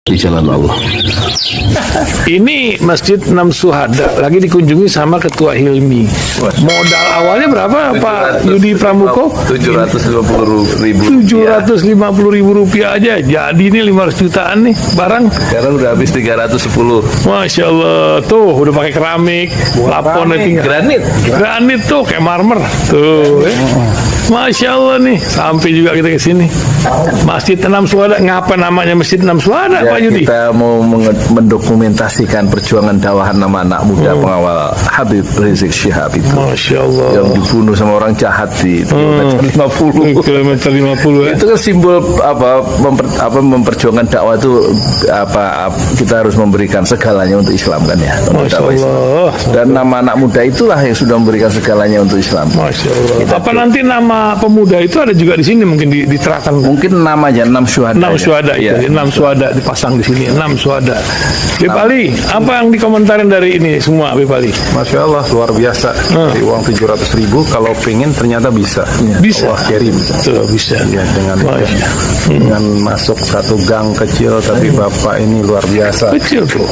di jalan Allah. Ini Masjid Enam Syuhada lagi dikunjungi sama Ketua Hilmi. Modal awalnya berapa Pak Yudi Pramuko? 750.000. 750.000 rupiah aja. Jadi ini 500 jutaan nih barang. Sekarang udah habis 310. Masya Allah, tuh udah pakai keramik, laponnya tinggal. Granit tuh kayak marmer. Tuh, Masya Allah nih, sampai juga kita ke sini. Masjid Enam Syuhada, ngapa namanya Masjid Enam Syuhada, Ya, Pak Yudi? kita mau mendokumentasikan perjuangan dakwah nama anak muda pengawal Habib Rizik Syihab itu. Masya Allah. Yang dibunuh sama orang jahat di kilometer 50. Kilometer 50 ya. Itu kan simbol memperjuangkan dakwah itu kita harus memberikan segalanya untuk Islam kan ya. Masya Allah. Dan nama anak muda itulah yang sudah memberikan segalanya untuk Islam. Masya Allah. Apa nanti nama pemuda itu ada juga di sini mungkin diterahkan? Mungkin namanya 6 syuhada. 6 syuhada ya. itu, 6 syuhada dipasang di sini, 6 syuhada. Bip Ali, apa yang dikomentarin dari ini semua, Bip Ali? Masya Allah, luar biasa. Dari uang 700.000, kalau pengen ternyata bisa. Bisa. Allah kirim. Tuh, bisa. Ya, dengan masuk satu gang kecil, tapi Bapak ini luar biasa. Kecil tuh.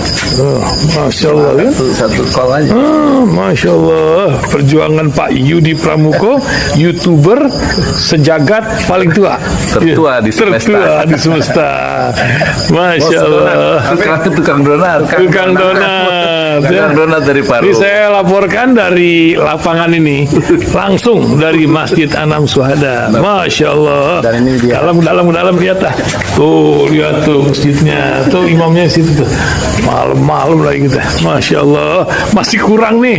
Masya Allah ya. Satu call aja. Masya Allah, perjuangan Pak Yudi Pramuko, YouTuber sejagat paling tua. Tertua di semesta. Tertua di semesta. Masya Allah. Tukang donat. Tukang donat. Tukang donat dari Paru. Ini saya laporkan dari lapangan ini, langsung dari Masjid Enam Syuhada. Masya Allah. Dan ini dia. Dalam lihat lah. Tuh, lihat tuh masjidnya. Tuh imamnya situ tuh. Malam-malam lagi kita. Masya Allah. Masih kurang nih.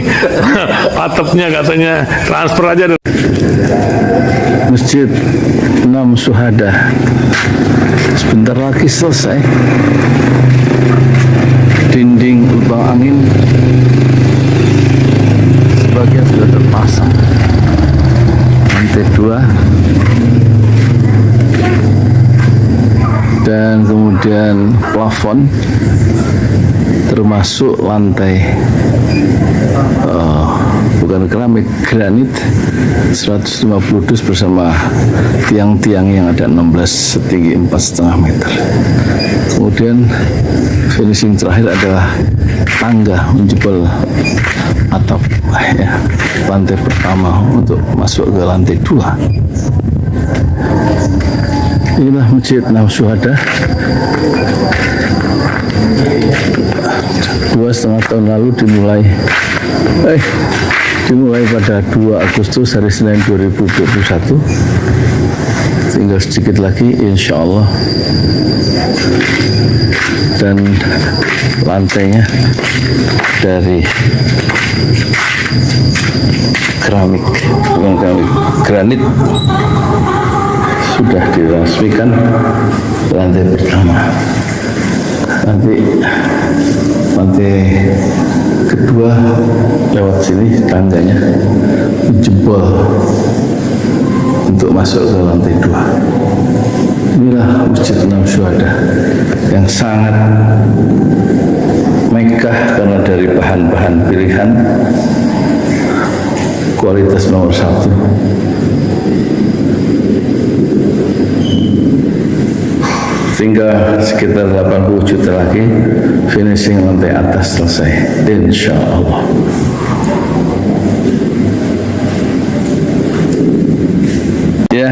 Atapnya katanya transfer aja. Masjid Enam Syuhada sebentar lagi selesai. Dinding lubang angin sebagian sudah terpasang, lantai 2 dan kemudian plafon termasuk lantai bukan keramik, granit 150 dus bersama tiang-tiang yang ada 16 setinggi 4,5 meter. Kemudian finishing terakhir adalah tangga menjebol atap ya, lantai pertama untuk masuk ke lantai 2. Inilah Masjid Enam Syuhada. 2,5 tahun lalu dimulai pada 2 Agustus hari Senin 2021. Tinggal sedikit lagi insya Allah. Dan lantainya dari keramik, bukan keramik, granit sudah diresmikan lantai pertama. Nanti lantai kedua lewat sini tangganya jebol untuk masuk ke lantai 2. Inilah Masjid Enam Syuhada yang sangat megah karena dari bahan-bahan pilihan kualitas nomor 1. Tinggal sekitar 80 juta lagi finishing lantai atas selesai insya Allah. Ya,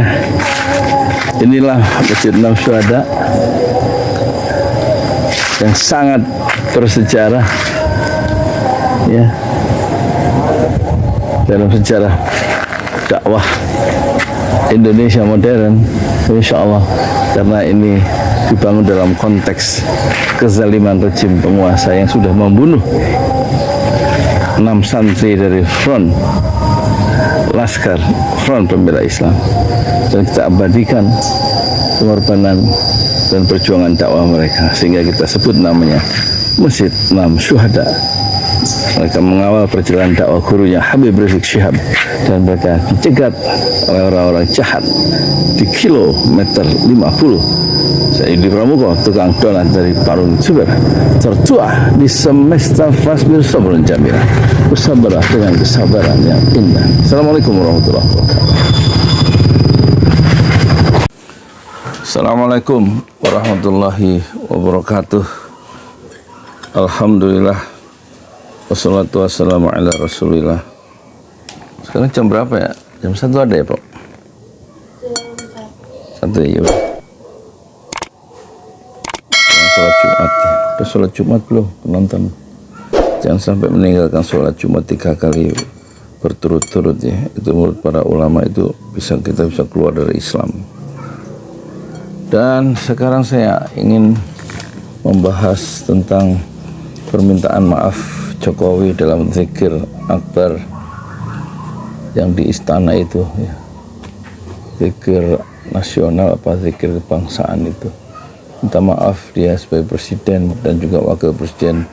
inilah Masjid Enam Syuhada yang sangat bersejarah ya dalam sejarah dakwah Indonesia modern insya Allah, karena ini dibangun dalam konteks kezaliman rejim penguasa yang sudah membunuh 6 santri dari front pembela Islam, dan kita abadikan pengorbanan dan perjuangan dakwah mereka sehingga kita sebut namanya Masjid Enam Syuhada. Mereka mengawal perjalanan dakwah gurunya Habib Rizik Syihab, dan mereka dicegat oleh orang-orang jahat di kilometer 50. Saya Yudi Pramuko, tukang donat dari Parung Suber, tertua di semesta fasbir sabrun jamila. Bersabarlah dengan kesabaran yang indah. Assalamualaikum warahmatullahi wabarakatuh. Assalamualaikum warahmatullahi wabarakatuh. Alhamdulillah. Wassalatu wassalamu ala rasulillah. Sekarang jam berapa ya? Jam 1 ada ya, Pak? 1 ya. Sholat Jumat ya. Udah sholat Jumat belum penonton? Jangan sampai meninggalkan sholat Jumat 3 kali berturut-turut ya. Itu menurut para ulama itu kita bisa keluar dari Islam. Dan sekarang saya ingin membahas tentang permintaan maaf Jokowi dalam zikir akbar yang di istana itu ya. Zikir nasional apa zikir kebangsaan itu. Minta maaf dia sebagai presiden dan juga wakil presiden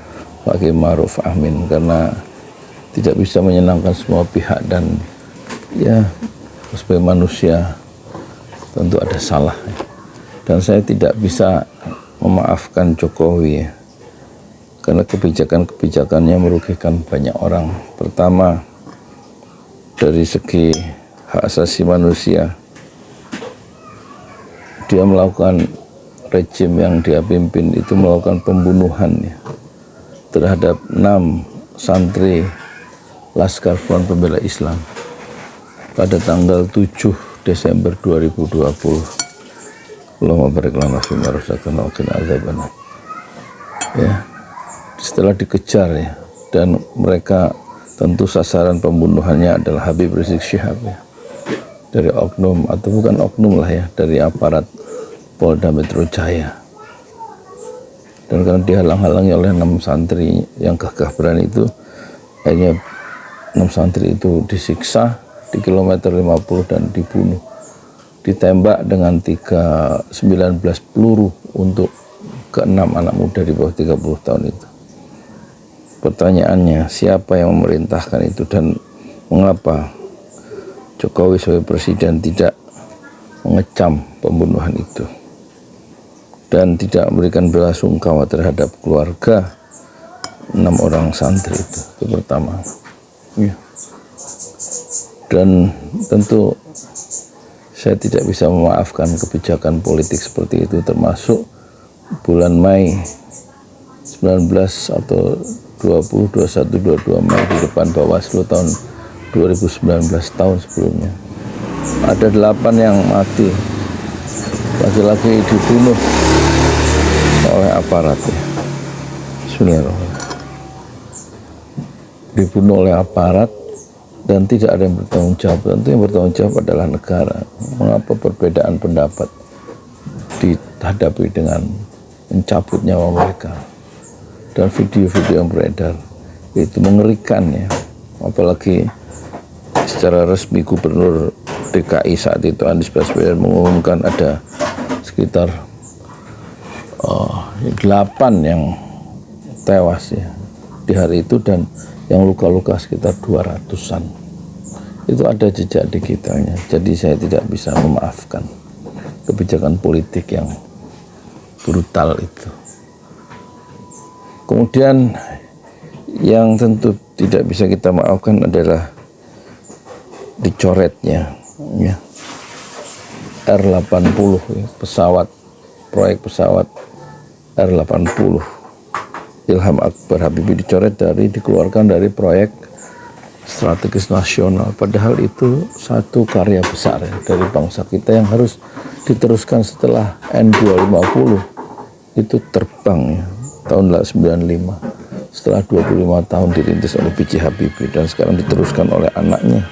Pak Kiai Ma'ruf Amin karena tidak bisa menyenangkan semua pihak dan ya sebagai manusia tentu ada salah dan saya tidak bisa memaafkan Jokowi ya, karena kebijakan-kebijakannya merugikan banyak orang. Pertama, dari segi hak asasi manusia, dia melakukan rejim yang dia pimpin itu melakukan pembunuhan ya, terhadap 6 santri Laskar Front Pembela Islam pada tanggal 7 Desember 2020. Allahumma barik lana fi ma razaqtana wa qina adzabannar. Ya, setelah dikejar ya, dan mereka tentu sasaran pembunuhannya adalah Habib Rizik Syihab ya, dari oknum atau bukan oknum lah ya, dari aparat Polda Metro Jaya. Dan karena dihalang-halangi oleh 6 santri yang gagah berani itu, akhirnya 6 santri itu disiksa di kilometer 50 dan dibunuh. Ditembak dengan 19 peluru untuk ke-6 anak muda di bawah 30 tahun itu. Pertanyaannya, siapa yang memerintahkan itu dan mengapa Jokowi sebagai presiden tidak mengecam pembunuhan itu dan tidak memberikan belasungkawa terhadap keluarga 6 orang santri itu pertama ya. Dan tentu saya tidak bisa memaafkan kebijakan politik seperti itu, termasuk bulan Mei 19 atau 20, 21, 22 Mei di depan Bawaslu tahun 2019 tahun sebelumnya ada 8 yang mati, laki-laki dibunuh oleh aparat ya. Bismillahirrahmanirrahim. Dibunuh oleh aparat dan tidak ada yang bertanggung jawab. Tentu yang bertanggung jawab adalah negara. Mengapa perbedaan pendapat dihadapi dengan mencabut nyawa mereka? Dan video-video yang beredar itu mengerikan ya. Apalagi secara resmi Gubernur DKI saat itu Anies Baswedan mengumumkan ada sekitar 8 yang tewas ya di hari itu dan yang luka-luka sekitar 200-an. Itu ada jejak digitalnya. Jadi saya tidak bisa memaafkan kebijakan politik yang brutal itu. Kemudian yang tentu tidak bisa kita maafkan adalah dicoretnya ya, R80 ya, proyek pesawat R80 Ilham Akbar Habibie dikeluarkan dari proyek strategis nasional, padahal itu satu karya besar ya, dari bangsa kita yang harus diteruskan setelah N250 itu terbang ya, tahun 95 setelah 25 tahun dirintis oleh B.J. Habibie dan sekarang diteruskan oleh anaknya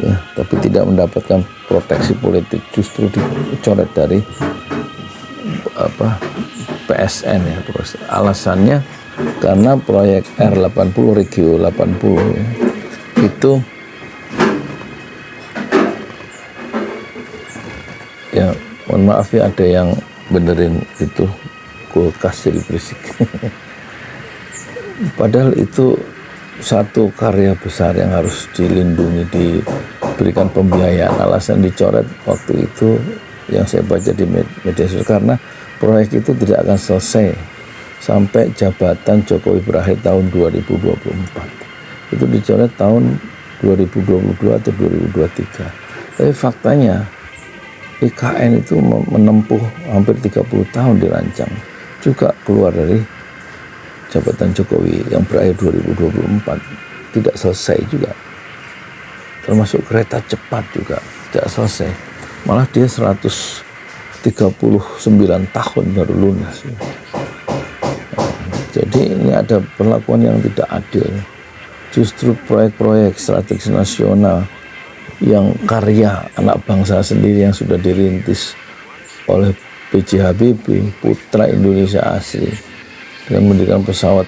ya, tapi tidak mendapatkan proteksi politik, justru dicoret dari PSN ya. Alasannya karena proyek R80 Regio 80 ya, itu ya mohon maaf ya, ada yang benerin itu kulkas jadi berisik. Padahal itu satu karya besar yang harus dilindungi, diberikan pembiayaan. Alasan dicoret waktu itu yang saya baca di media sosial karena proyek itu tidak akan selesai sampai jabatan Jokowi berakhir tahun 2024. Itu dicoret tahun 2022 atau 2023. Tapi faktanya IKN itu menempuh hampir 30 tahun dirancang, juga keluar dari jabatan Jokowi yang berakhir 2024, tidak selesai juga. Termasuk kereta cepat juga tidak selesai, malah dia 139 tahun baru lunas. Jadi ini ada perlakuan yang tidak adil. Justru proyek-proyek strategis nasional yang karya anak bangsa sendiri yang sudah dirintis oleh B.J. Habibie, putra Indonesia asli, dengan mendirikan pesawat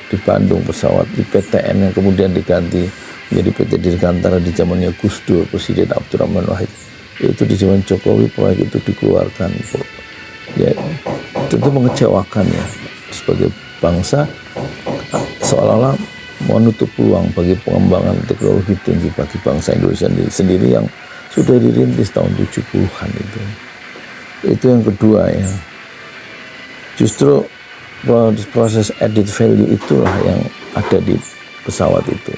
di Bandung, pesawat di PTN yang kemudian diganti menjadi PT Dirgantara di zamannya Gus Dur, Presiden Abdurrahman Wahid. Itu di zaman Jokowi proyek itu dikeluarkan. Ya, tentu mengecewakan ya, sebagai bangsa seolah-olah menutup peluang bagi pengembangan teknologi tinggi bagi bangsa Indonesia sendiri yang sudah dirintis tahun 70-an itu. Itu yang kedua ya. Justru proses added value itulah yang ada di pesawat itu.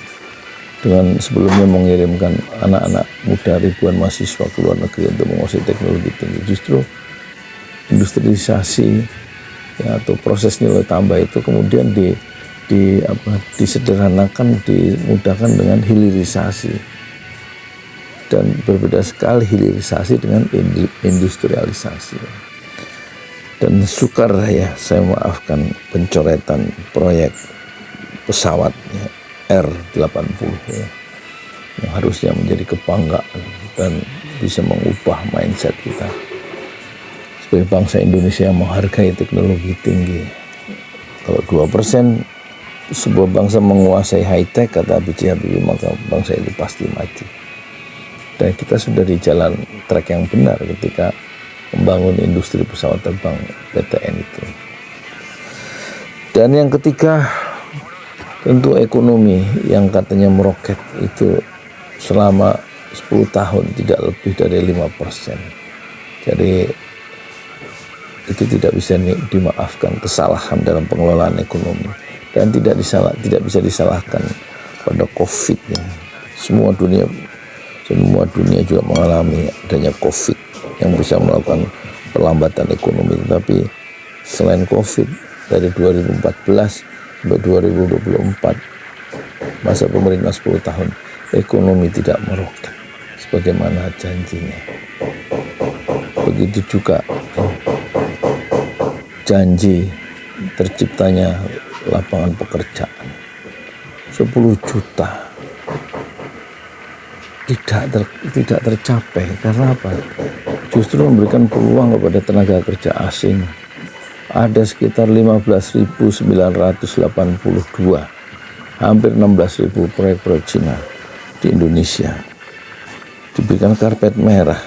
Dengan sebelumnya mengirimkan anak-anak muda ribuan mahasiswa ke luar negeri untuk menguasai teknologi tinggi, justru industrialisasi ya, atau proses nilai tambah itu kemudian disederhanakan, dimudahkan dengan hilirisasi, dan berbeda sekali hilirisasi dengan industrialisasi. Dan sukar ya saya maafkan pencoretan proyek pesawat ya, R80 ya, yang harusnya menjadi kebanggaan dan bisa mengubah mindset kita sebagai bangsa Indonesia yang menghargai teknologi tinggi. Kalau 2% sebuah bangsa menguasai high-tech, kata B.J. Habibie, maka bangsa itu pasti maju. Dan kita sudah di jalan track yang benar ketika membangun industri pesawat terbang PTN itu. Dan yang ketiga, tentu ekonomi yang katanya meroket itu selama 10 tahun tidak lebih dari 5%. Jadi itu tidak bisa dimaafkan kesalahan dalam pengelolaan ekonomi. Dan tidak bisa disalahkan pada COVID ya. Semua dunia juga mengalami adanya COVID yang bisa melakukan perlambatan ekonomi. Tapi selain COVID, dari 2014 sampai 2024, masa pemerintah 10 tahun, ekonomi tidak meroket sebagaimana janjinya. Begitu juga janji terciptanya lapangan pekerjaan 10 juta tidak tercapai. Karena apa? Justru memberikan peluang kepada tenaga kerja asing. Ada sekitar 15.982, hampir 16.000 proyek-proyek Cina di Indonesia. Diberikan karpet merah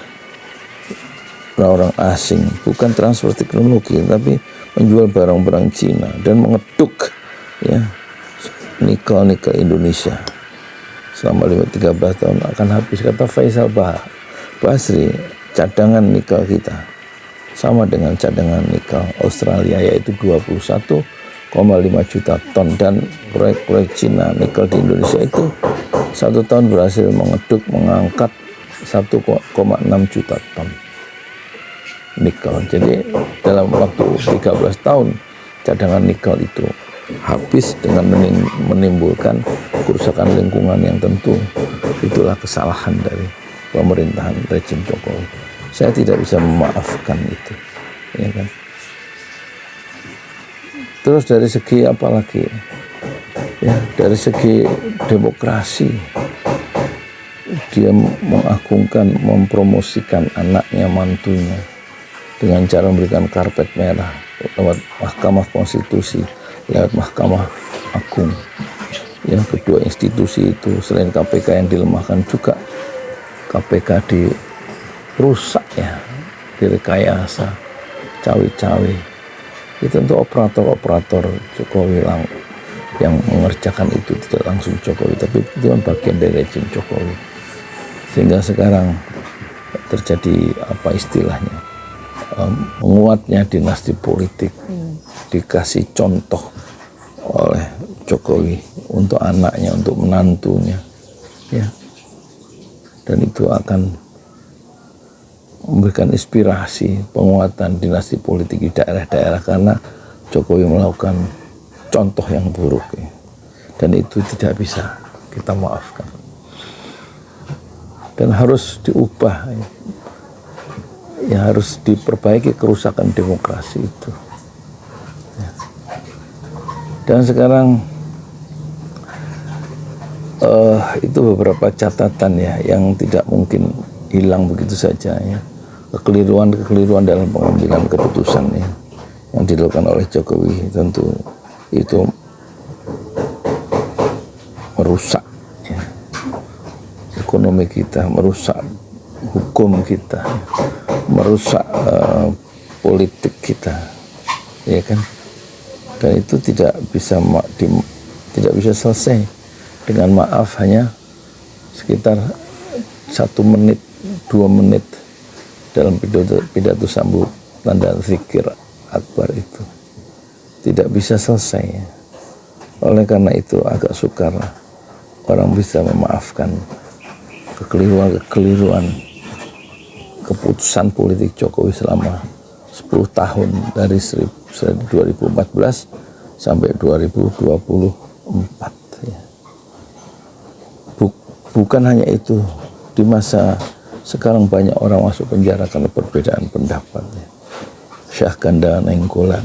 orang-orang asing, bukan transfer teknologi, tapi menjual barang-barang Cina dan mengeduk ya nikel Indonesia. Selama 13 tahun akan habis, kata Faisal Basri. Cadangan nikel kita sama dengan cadangan nikel Australia, yaitu 21,5 juta ton, dan proyek-proyek Cina nikel di Indonesia itu 1 tahun berhasil mengangkat 1,6 juta ton nikel. Jadi dalam waktu 13 tahun cadangan nikel itu habis dengan menimbulkan kerusakan lingkungan yang tentu itulah kesalahan dari pemerintahan rejim Jokowi. Saya tidak bisa memaafkan itu, ya kan. Terus dari segi apa lagi? Ya, dari segi demokrasi, dia mengagungkan, mempromosikan anaknya, mantunya dengan cara memberikan karpet merah lewat Mahkamah Konstitusi, lewat Mahkamah Agung. Yang kedua institusi itu selain KPK yang dilemahkan, juga KPK dirusak ya, direkayasa, cawe-cawe. Itu untuk operator-operator Jokowi yang mengerjakan itu tidak langsung Jokowi, tapi itu kan bagian dari rejim Jokowi. Sehingga sekarang terjadi apa istilahnya, menguatnya dinasti politik dikasih contoh oleh Jokowi untuk anaknya, untuk menantunya, ya. Dan itu akan memberikan inspirasi penguatan dinasti politik di daerah-daerah karena Jokowi melakukan contoh yang buruk ya. Dan itu tidak bisa kita maafkan dan harus diubah ya, harus diperbaiki kerusakan demokrasi itu ya. Dan sekarang itu beberapa catatan ya yang tidak mungkin hilang begitu saja ya. Kekeliruan dalam pengambilan keputusan ya, yang dilakukan oleh Jokowi tentu itu merusak ya, ekonomi kita, merusak hukum kita, merusak politik kita, ya kan? Dan itu tidak bisa selesai dengan maaf hanya sekitar 1 menit, 2 menit dalam pidato sambutan dan zikir akbar itu tidak bisa selesai ya. Oleh karena itu agak sukar orang bisa memaafkan kekeliruan keputusan politik Jokowi selama 10 tahun dari 2014 sampai 2024 ya. Bukan hanya itu, di masa sekarang banyak orang masuk penjara karena perbedaan pendapat ya. Syahganda Nainggolan,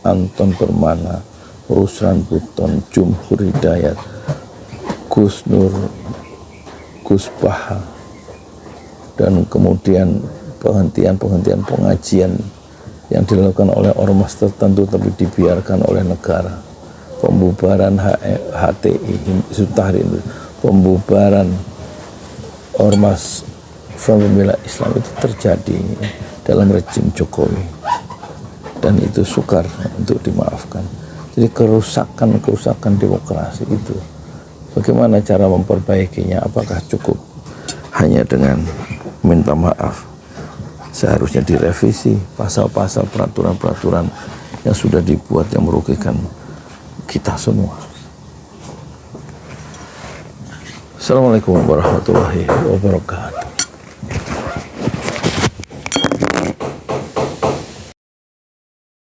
Anton Permana, Ruslan Buton, Jumhur Hidayat, Gus Nur, Gus Baha, dan kemudian penghentian pengajian yang dilakukan oleh ormas tertentu tapi dibiarkan oleh negara, pembubaran HTI, Hizbut Tahrir, pembubaran ormas Front Pembela Islam itu terjadi dalam rejim Jokowi dan itu sukar untuk dimaafkan. Jadi kerusakan demokrasi itu bagaimana cara memperbaikinya? Apakah cukup hanya dengan minta maaf? Seharusnya direvisi pasal-pasal peraturan-peraturan yang sudah dibuat yang merugikan kita semua. Assalamualaikum warahmatullahi wabarakatuh.